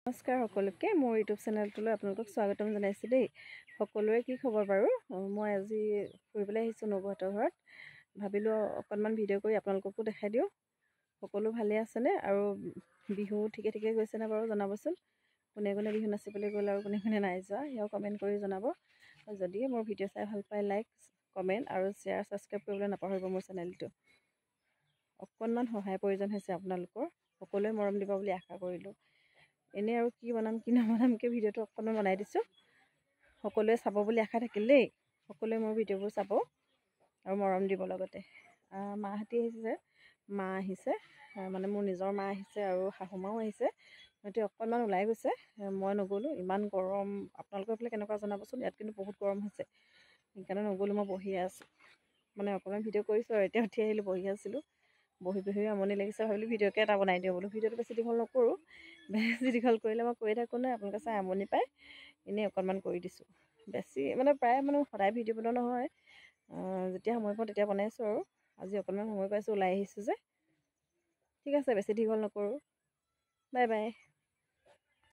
নমস্কাৰ সকলোকে মোৰ ইউটিউব চেনেলটোলৈ আপোনালোকক স্বাগতম জনাইছোঁ দেই। সকলোৰে কি খবৰ বাৰু? মই আজি ফুৰিবলৈ আহিছোঁ নবৌহঁতৰ ঘৰত। ভাবিলোঁ অকণমান ভিডিঅ' কৰি আপোনালোককো দেখাই দিওঁ। সকলো ভালে আছেনে? আৰু বিহু ঠিকে ঠিকে গৈছেনে বাৰু জনাবচোন। কোনে কোনে বিহু নাচিবলৈ গ'ল আৰু কোনে কোনে নাই যোৱা সেয়াও কমেণ্ট কৰি জনাব। যদি মোৰ ভিডিঅ' চাই ভাল পায় লাইক কমেণ্ট আৰু শ্বেয়াৰ ছাবস্ক্ৰাইব কৰিবলৈ নাপাহৰিব মোৰ চেনেলটো। অকণমান সহায় প্ৰয়োজন হৈছে আপোনালোকৰ, সকলোৱে মৰম দিব বুলি আশা কৰিলোঁ। এনেই আৰু কি বনাম কি নবনামকৈ ভিডিঅ'টো অকণমান বনাই দিছোঁ। সকলোৱে চাব বুলি আশা থাকিল দেই। সকলোৱে মোৰ ভিডিঅ'বোৰ চাব আৰু মৰম দিব। লগতে মাহঁতি আহিছে, মা আহিছে, মানে মোৰ নিজৰ মা আহিছে আৰু শাহুমাও আহিছে। সিহঁতে অকণমান ওলাই গৈছে, মই নগ'লোঁ। ইমান গৰম, আপোনালোকৰ এইফালে কেনেকুৱা জনাবচোন। ইয়াত কিন্তু বহুত গৰম হৈছে, সেইকাৰণে নগ'লোঁ। মই বহিয়ে আছোঁ, মানে অকণমান ভিডিঅ' কৰিছোঁ আৰু এতিয়া উঠি আহিলোঁ। বহি আছিলোঁ, বহি আমনি লাগিছে, ভাবিলোঁ ভিডিঅ'কে এটা বনাই দিওঁ বোলো। ভিডিঅ'টো বেছি দীঘল নকৰোঁ, বেছি দীঘল কৰিলে মই কৰি থাকোঁ নহয়, আপোনালোকে চাই আমনি পায়। এনেই অকণমান কৰি দিছোঁ। বেছি মানে প্ৰায় সদায় ভিডিঅ' বনোৱা নহয়, যেতিয়া সময় পাওঁ তেতিয়া বনাইছোঁ আৰু আজি অকণমান সময় পাইছোঁ, ওলাই আহিছোঁ যে। ঠিক আছে, বেছি দীঘল নকৰোঁ। Bye bye.